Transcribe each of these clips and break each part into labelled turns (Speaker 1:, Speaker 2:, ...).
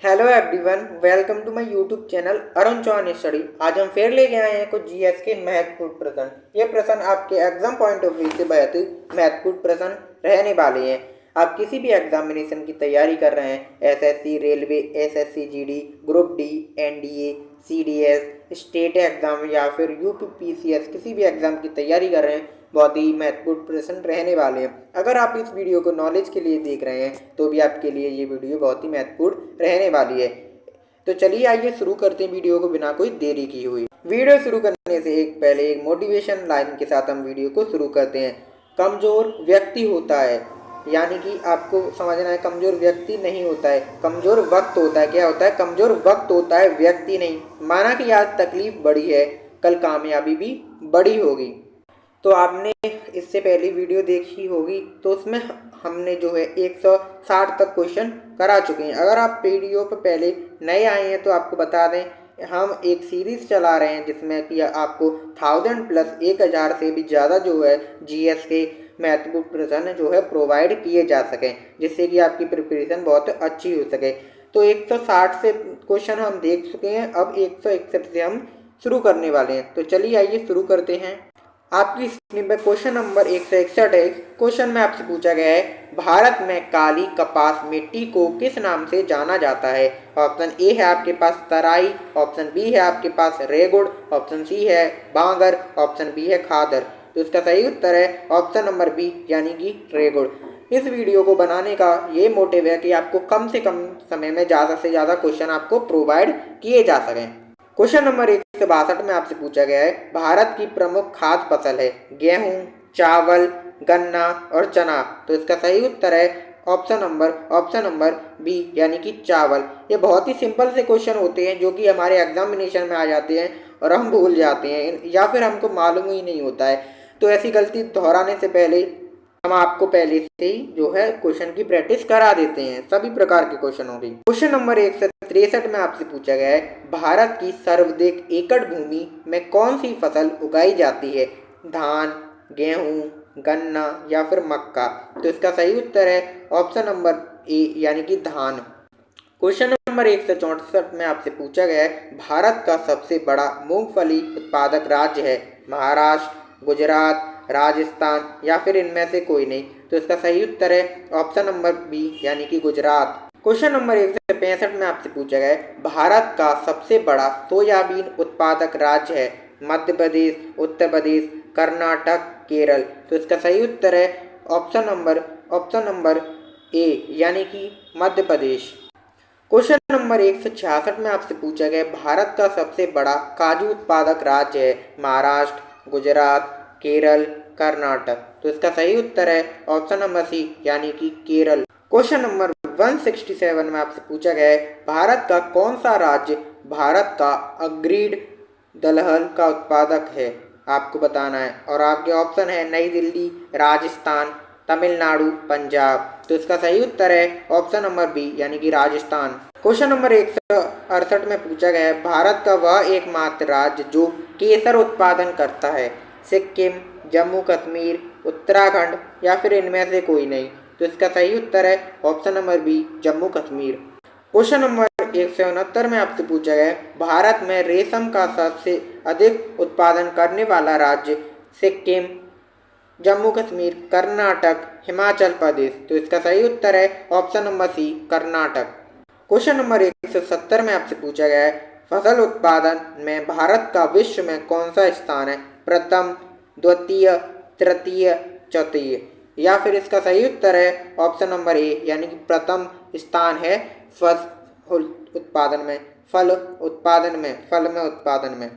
Speaker 1: Hello everyone, welcome to my YouTube channel Arun Chauhan study. आज हम फिर लेके आए हैं कुछ जीएस के महत्वपूर्ण प्रश्न। ये प्रश्न आपके एग्जाम पॉइंट ऑफ व्यू से बहुत ही महत्वपूर्ण प्रश्न रहने वाले हैं। आप किसी भी एग्जामिनेशन की तैयारी कर रहे हैं, SSC, railway, SSC GD, group D, NDA, CDS, state exam या फिर यूपीपीसीएस, किसी भी एग्जाम की तैयारी कर रहे हैं, बहुत ही महत्वपूर्ण प्रश्न रहने वाले हैं। अगर आप इस वीडियो को नॉलेज के लिए देख रहे हैं तो भी आपके लिए ये वीडियो बहुत ही महत्वपूर्ण रहने वाली है। तो चलिए आइए शुरू करते हैं वीडियो को बिना कोई देरी की हुई। वीडियो शुरू करने से पहले एक मोटिवेशन लाइन के साथ हम वीडियो को शुरू करते हैं। कमजोर व्यक्ति होता है, यानी कि आपको समझना है कमजोर व्यक्ति नहीं होता है, कमजोर वक्त होता है। क्या होता है? कमजोर वक्त होता है, व्यक्ति नहीं। माना कि आज तकलीफ बड़ी है, कल कामयाबी भी बड़ी होगी। तो आपने इससे पहली वीडियो देखी होगी, तो उसमें हमने जो है 160 तक क्वेश्चन करा चुके हैं। अगर आप वीडियो पर पहले नए आए हैं तो आपको बता दें, हम एक सीरीज़ चला रहे हैं जिसमें कि आपको 1000 प्लस 1000 से भी ज़्यादा जो है जीएस के महत्वपूर्ण प्रश्न जो है प्रोवाइड किए जा सकें, जिससे कि आपकी प्रिपरेशन बहुत अच्छी हो सके। तो 160 से क्वेश्चन हम देख चुके हैं, अब 161 से हम शुरू करने वाले हैं। तो चलिए आइए शुरू करते हैं। आपकी स्क्रीन पर क्वेश्चन नंबर 161 है। क्वेश्चन में आपसे पूछा गया है, भारत में काली कपास मिट्टी को किस नाम से जाना जाता है? ऑप्शन ए है आपके पास तराई, ऑप्शन बी है आपके पास रेगुड़, ऑप्शन सी है बांगर, ऑप्शन बी है खादर। तो इसका सही उत्तर है ऑप्शन नंबर बी, यानी कि रेगुड़। इस वीडियो को बनाने का ये मोटिव है कि आपको कम से कम समय में ज़्यादा से ज़्यादा क्वेश्चन आपको प्रोवाइड किए जा सकें। क्वेश्चन नंबर 162 में आपसे पूछा गया है, भारत की प्रमुख खाद्य फसल है गेहूं, चावल, गन्ना और चना। तो इसका सही उत्तर है ऑप्शन नंबर बी, यानी कि चावल। ये बहुत ही सिंपल से क्वेश्चन होते हैं जो कि हमारे एग्जामिनेशन में आ जाते हैं और हम भूल जाते हैं या फिर हमको मालूम ही नहीं होता है। तो ऐसी गलती दोहराने से पहले हम आपको पहले से ही जो है क्वेश्चन की प्रैक्टिस करा देते हैं, सभी प्रकार के क्वेश्चनों की। क्वेश्चन नंबर 163 में आपसे पूछा गया है, भारत की सर्वाधिक एकड़ भूमि में कौन सी फसल उगाई जाती है? धान, गेहूं, गन्ना या फिर मक्का। तो इसका सही उत्तर है ऑप्शन नंबर ए, यानी कि धान। क्वेश्चन नंबर 164 में आपसे पूछा गया है, भारत का सबसे बड़ा मूंगफली उत्पादक राज्य है? महाराष्ट्र, गुजरात, राजस्थान या फिर इनमें से कोई नहीं। तो इसका सही उत्तर है ऑप्शन नंबर बी, यानी कि गुजरात। क्वेश्चन नंबर 165 में आपसे पूछा गया है, भारत का सबसे बड़ा सोयाबीन उत्पादक राज्य है? मध्य प्रदेश, उत्तर प्रदेश, कर्नाटक, केरल। तो इसका सही उत्तर है ऑप्शन नंबर ए, यानी कि मध्य प्रदेश। क्वेश्चन नंबर 166 में आपसे पूछा गया, भारत का सबसे बड़ा काजू उत्पादक राज्य है? महाराष्ट्र, गुजरात, केरल, कर्नाटक। तो इसका सही उत्तर है ऑप्शन नंबर सी, यानी कि केरल। क्वेश्चन नंबर 167 में आपसे पूछा गया है, भारत का कौन सा राज्य भारत का अग्रीड दलहन का उत्पादक है? आपको बताना है और आपके ऑप्शन है नई दिल्ली, राजस्थान, तमिलनाडु, पंजाब। तो इसका सही उत्तर है ऑप्शन नंबर बी, यानी कि राजस्थान। क्वेश्चन नंबर 168 में पूछा गया है, भारत का वह एकमात्र राज्य जो केसर उत्पादन करता है? सिक्किम, जम्मू कश्मीर, उत्तराखंड या फिर इनमें से कोई नहीं। तो इसका सही उत्तर है option number B, Jammu Kashmir. Question number 169 में आपसे पूछा गया है, भारत में रेशम का सबसे अधिक उत्पादन करने वाला राज्य? सिक्किम, जम्मू कश्मीर, कर्नाटक, हिमाचल प्रदेश। तो इसका सही उत्तर है option number C, Karnataka. Question number 170 में आपसे पूछा गया है, फसल उत्पादन में भारत का विश्व में कौन सा स्थान है? प्रथम, द्वितीय, तृतीय, चौथी। या फिर इसका सही उत्तर है ऑप्शन नंबर ए, यानी कि प्रथम स्थान है फल में उत्पादन में।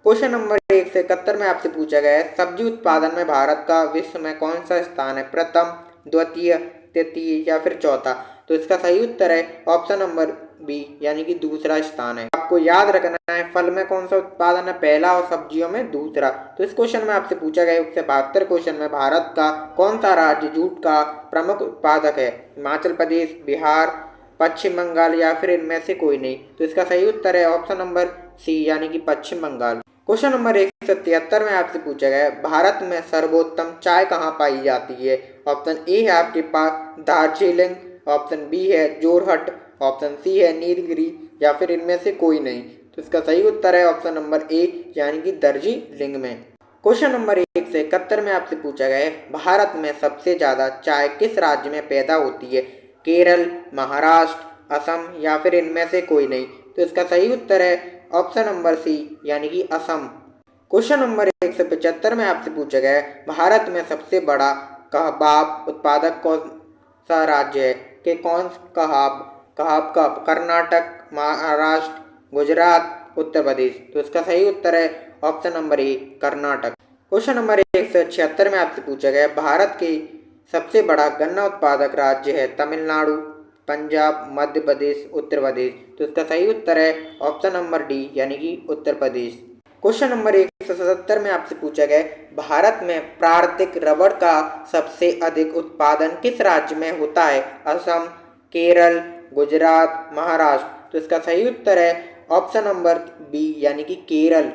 Speaker 1: क्वेश्चन नंबर 171 में आपसे पूछा गया है, सब्जी उत्पादन में भारत का विश्व में कौन सा स्थान है? प्रथम, द्वितीय, तृतीय या फिर चौथा। तो इसका सही उत्तर है ऑप्शन नंबर बी, यानी कि दूसरा स्थान है। आपको याद रखना है फल में कौन सा उत्पादन है पहला और सब्जियों में दूसरा। तो इस क्वेश्चन में आपसे पूछा गया 172 क्वेश्चन में, भारत का कौन सा राज्य जूट का प्रमुख उत्पादक है? हिमाचल प्रदेश, बिहार, पश्चिम बंगाल या फिर इनमें से कोई नहीं। तो इसका सही उत्तर है ऑप्शन नंबर सी, यानी कि पश्चिम बंगाल। क्वेश्चन नंबर 173 में आपसे पूछा गया है, भारत में सर्वोत्तम चाय कहाँ पाई जाती है? ऑप्शन ए है आपके पास दार्जिलिंग, ऑप्शन बी है जोरहट, ऑप्शन सी है नीलगिरी या फिर इनमें से कोई नहीं। तो इसका सही उत्तर है ऑप्शन नंबर ए यानी कि दार्जिलिंग में। क्वेश्चन नंबर 171 में आपसे पूछा गया है भारत में सबसे ज़्यादा चाय किस राज्य में पैदा होती है? केरल, महाराष्ट्र, असम या फिर इनमें से कोई नहीं। तो इसका सही उत्तर है ऑप्शन नंबर सी यानी कि असम। क्वेश्चन नंबर 175 में आपसे पूछा गया है भारत में सबसे बड़ा कबाब उत्पादक कौन सा राज्य है? कि कौन कबाब कबाब का कर्नाटक, महाराष्ट्र, गुजरात, उत्तर प्रदेश। तो इसका सही उत्तर है option number A Karnataka. Question number 176 में आपसे पूछा गया भारत के सबसे बड़ा गन्ना उत्पादक राज्य है? तमिलनाडु, पंजाब, मध्य प्रदेश, उत्तर प्रदेश। तो इसका सही उत्तर है ऑप्शन नंबर डी यानी कि उत्तर प्रदेश। क्वेश्चन नंबर 177 में आपसे पूछा गया भारत में प्राकृतिक रबड़ का सबसे अधिक उत्पादन किस राज्य में होता है? असम, केरल, गुजरात, महाराष्ट्र। तो इसका सही उत्तर है ऑप्शन नंबर बी यानी कि केरल।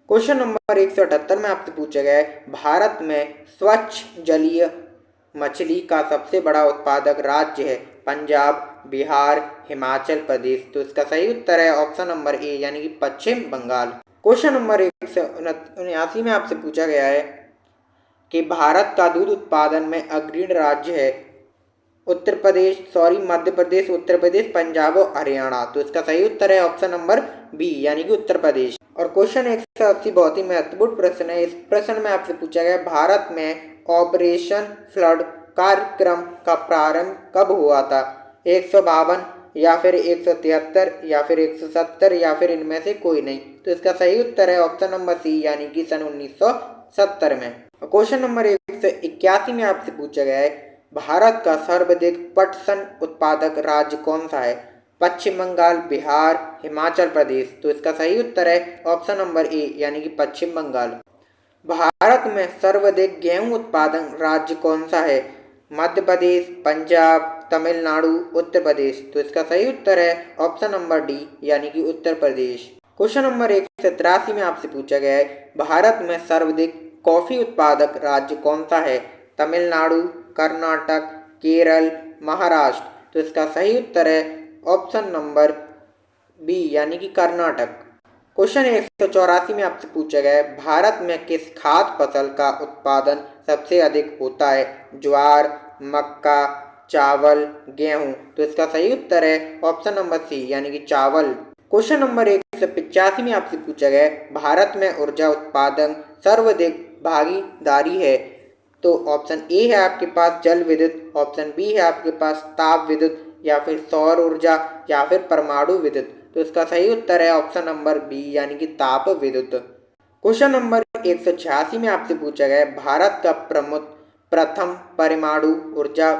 Speaker 1: क्वेश्चन नंबर 178 में आपसे पूछा गया भारत में स्वच्छ जलीय मछली का सबसे बड़ा उत्पादक राज्य है? पंजाब, बिहार, हिमाचल प्रदेश। तो इसका सही उत्तर है ऑप्शन नंबर ए यानी कि पश्चिम बंगाल। क्वेश्चन नंबर 179 में आपसे पूछा गया है कि भारत का दूध उत्पादन में अग्रणी राज्य है? मध्य प्रदेश, उत्तर प्रदेश, पंजाब और हरियाणा। तो इसका सही उत्तर है ऑप्शन नंबर बी यानी कि उत्तर प्रदेश। और क्वेश्चन 180 बहुत ही महत्वपूर्ण प्रश्न है। इस प्रश्न में आपसे पूछा गया भारत में ऑपरेशन फ्लड कार्यक्रम का प्रारंभ कब हुआ था? 152 या फिर 173 या फिर 170 या फिर इनमें से कोई नहीं। तो इसका सही उत्तर है ऑप्शन नंबर सी यानी कि सन 1970 में। क्वेश्चन नंबर 181 में आपसे पूछा गया है भारत का सर्वाधिक पटसन उत्पादक राज्य कौन सा है? पश्चिम बंगाल, बिहार, हिमाचल प्रदेश। तो इसका सही उत्तर है ऑप्शन नंबर ए यानी कि पश्चिम बंगाल। भारत में सर्वाधिक गेहूं उत्पादन राज्य कौन सा है? मध्य प्रदेश, पंजाब, तमिलनाडु, उत्तर प्रदेश। तो इसका सही उत्तर है ऑप्शन नंबर डी यानी कि उत्तर प्रदेश। क्वेश्चन नंबर 183 में आपसे पूछा गया है भारत में सर्वाधिक कॉफी उत्पादक राज्य कौन सा है? तमिलनाडु, कर्नाटक, केरल, महाराष्ट्र। तो इसका सही उत्तर है ऑप्शन नंबर बी यानी कि कर्नाटक। क्वेश्चन 184 में आपसे पूछा गया है भारत में किस खाद्य फसल का उत्पादन सबसे अधिक होता है? ज्वार, मक्का, चावल, गेहूं। तो इसका सही उत्तर है ऑप्शन नंबर सी यानी कि चावल। क्वेश्चन नंबर 185 में आपसे पूछा गया है भारत में ऊर्जा उत्पादन सर्वाधिक भागीदारी है? तो ऑप्शन ए है आपके पास जल विद्युत, ऑप्शन बी है आपके पास ताप विद्युत या फिर सौर ऊर्जा या फिर परमाणु विद्युत। तो इसका सही उत्तर है ऑप्शन नंबर बी यानी कि ताप विद्युत। क्वेश्चन नंबर 186 में आपसे पूछा गया है भारत का प्रथम परमाणु ऊर्जा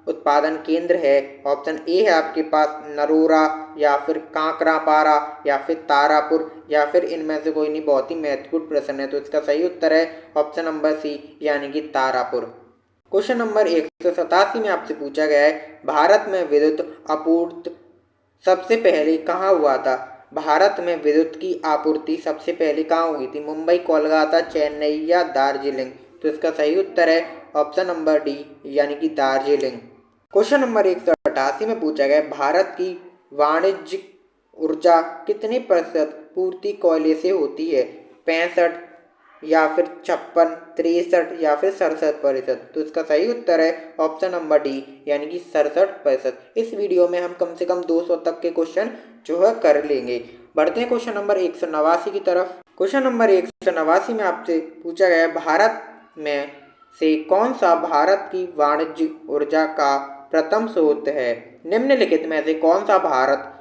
Speaker 1: उत्पादन केंद्र है? ऑप्शन ए है आपके पास नरोरा या फिर कांकरापारा या फिर तारापुर या फिर इनमें से कोई नहीं। बहुत ही महत्वपूर्ण प्रश्न है। तो इसका सही उत्तर है ऑप्शन नंबर सी यानी कि तारापुर। क्वेश्चन नंबर 187 में आपसे पूछा गया है भारत में विद्युत आपूर्ति सबसे पहले कहाँ हुआ था? भारत में विद्युत की आपूर्ति सबसे पहले कहाँ हुई थी? मुंबई, कोलकाता, चेन्नई या दार्जिलिंग। तो इसका सही उत्तर है ऑप्शन नंबर डी यानी कि दार्जिलिंग। क्वेश्चन नंबर 188 में पूछा गया भारत की वाणिज्यिक ऊर्जा कितनी प्रतिशत पूर्ति कोयले से होती है? 65 या फिर 56, 63 या फिर 67%। तो इसका सही उत्तर है ऑप्शन नंबर डी यानी कि 67%। इस वीडियो में हम कम से कम 200 तक के क्वेश्चन जो है कर लेंगे। बढ़ते हैं क्वेश्चन नंबर 189 की तरफ। क्वेश्चन नंबर 189 में आपसे पूछा गया भारत में से कौन सा भारत की वाणिज्यिक ऊर्जा का प्रथम स्रोत है? निम्नलिखित में से कौन सा भारत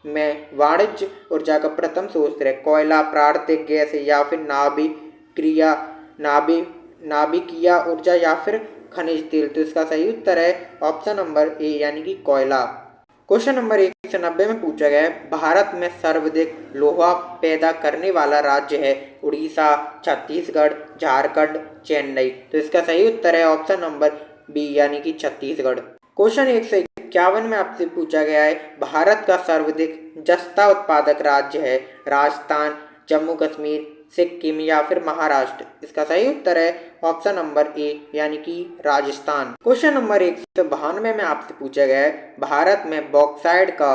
Speaker 1: में वाणिज्य ऊर्जा का प्रथम स्रोत है? कोयला, प्राकृतिक गैस या फिर नाभिकीय ऊर्जा या फिर खनिज तेल। तो इसका सही उत्तर है ऑप्शन नंबर ए यानी कि कोयला। क्वेश्चन नंबर 190 में पूछा गया है भारत में सर्वाधिक लोहा पैदा करने वाला राज्य है? उड़ीसा, छत्तीसगढ़, झारखंड, चेन्नई। तो इसका सही उत्तर है ऑप्शन नंबर बी यानी कि छत्तीसगढ़। क्वेश्चन 151 में आपसे पूछा गया है भारत का सर्वाधिक जस्ता उत्पादक राज्य है? राजस्थान, जम्मू कश्मीर, सिक्किम या फिर महाराष्ट्र। इसका सही उत्तर है ऑप्शन नंबर ए यानी कि राजस्थान। क्वेश्चन नंबर 192 में आपसे पूछा गया है भारत में बॉक्साइट का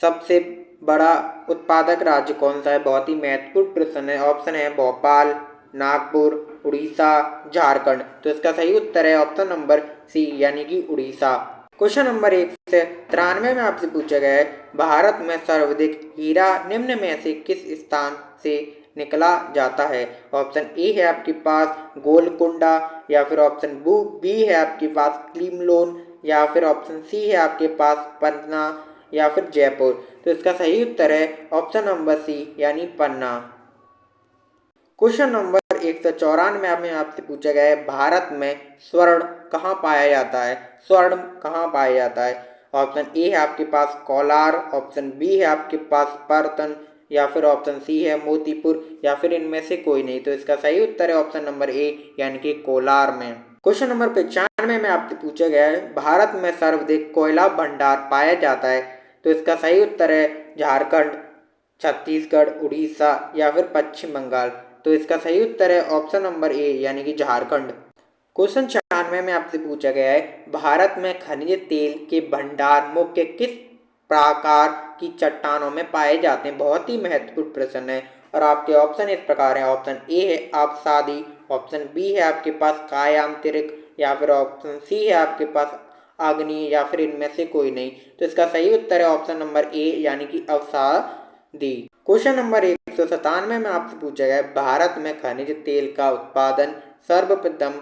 Speaker 1: सबसे बड़ा उत्पादक राज्य कौन सा है? बहुत ही महत्वपूर्ण प्रश्न है। ऑप्शन है भोपाल, नागपुर, उड़ीसा, झारखंड। तो इसका सही उत्तर है ऑप्शन नंबर सी यानी कि उड़ीसा। क्वेश्चन नंबर 193 में आपसे पूछा गया है, भारत में सर्वाधिक हीरा निम्न में से किस स्थान से निकला जाता है? ऑप्शन ए है आपके पास गोलकुंडा, या फिर ऑप्शन बी है आपके पास क्लीमलोन, या फिर ऑप्शन सी है आपके पास पन्ना, या फिर जयपुर। तो इसका सही उत्तर है ऑप्शन नंबर सी यानी पन्ना। क्वेश्चन नंबर 194 में आपसे पूछा गया है, भारत में स्वर्ण कहाँ पाया जाता है? स्वर्ण कहाँ पाया जाता है? ऑप्शन ए है आपके पास कोलार, ऑप्शन बी है आपके पास पर्तन, या फिर ऑप्शन सी है मोतीपुर, या फिर इनमें से कोई नहीं। तो इसका सही उत्तर है ऑप्शन नंबर ए यानी कि कोलार में। क्वेश्चन नंबर 95 में आपसे पूछा गया है, भारत में सर्वाधिक कोयला भंडार पाया जाता है? तो इसका सही उत्तर है झारखंड, छत्तीसगढ़, उड़ीसा, या फिर पश्चिम बंगाल। तो इसका सही उत्तर है ऑप्शन नंबर ए यानी कि झारखंड। क्वेश्चन 96 में आपसे पूछा गया है, भारत में खनिज तेल के भंडार मुख्य किस प्रकार की चट्टानों में पाए जाते हैं? बहुत ही महत्वपूर्ण प्रश्न है और आपके ऑप्शन इस प्रकार हैं। ऑप्शन ए है आबसादी, ऑप्शन बी है आपके पास कायांतरिक, या फिर ऑप्शन सी है आपके पास आग्नेय, या फिर इनमें से कोई नहीं। तो इसका सही उत्तर है ऑप्शन नंबर ए यानी कि अवसादी। क्वेश्चन नंबर 197 में आपसे पूछा गया है, भारत में खनिज तेल का उत्पादन सर्वप्रथम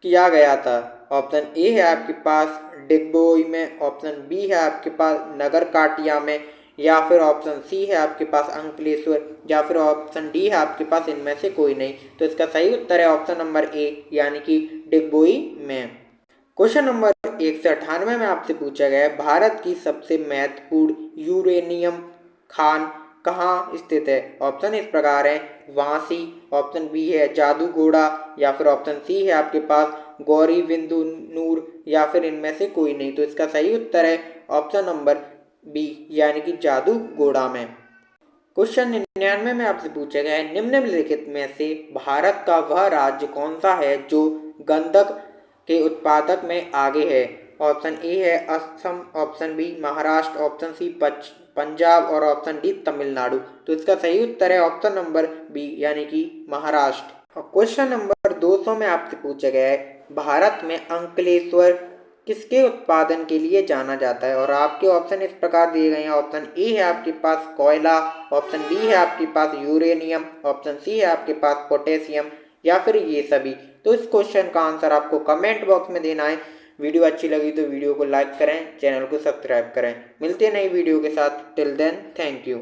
Speaker 1: किया गया था? ऑप्शन ए है आपके पास डिगबोई में, ऑप्शन बी है आपके पास नगरकाटिया में, या फिर ऑप्शन सी है आपके पास अंकलेश्वर, या फिर ऑप्शन डी है आपके पास इनमें से कोई नहीं। तो इसका सही उत्तर है ऑप्शन नंबर ए यानी कि डिगबोई में। क्वेश्चन नंबर 198 में आपसे पूछा गया है, भारत की सबसे महत्वपूर्ण यूरेनियम खान कहाँ स्थित है? ऑप्शन इस प्रकार है वासी, ऑप्शन बी है जादूगोड़ा, या फिर ऑप्शन सी है आपके पास गौरी बिंदु नूर, या फिर इनमें से कोई नहीं। तो इसका सही उत्तर है ऑप्शन नंबर बी यानी कि जादूगोड़ा में। क्वेश्चन 99 में आपसे पूछा गया है, निम्नलिखित में से भारत का वह राज्य कौन सा है जो गंधक के उत्पादक में आगे है? ऑप्शन ए है Assam, option B Maharashtra, option C Punjab, और ऑप्शन डी तमिलनाडु। तो इसका सही उत्तर है ऑप्शन नंबर बी यानी कि महाराष्ट्र। और क्वेश्चन नंबर 200 में आपसे पूछा गया है, भारत में अंकलेश्वर किसके उत्पादन के लिए जाना जाता है? और आपके ऑप्शन इस प्रकार दिए गए हैं। ऑप्शन ए है आपके पास कोयला, ऑप्शन बी है आपके पास यूरेनियम, ऑप्शन सी है आपके पास पोटेशियम, या फिर ये सभी। तो इस क्वेश्चन का आंसर आपको कमेंट बॉक्स में देना है। वीडियो अच्छी लगी तो वीडियो को लाइक करें, चैनल को सब्सक्राइब करें। मिलते हैं नई वीडियो के साथ। Till then thank you.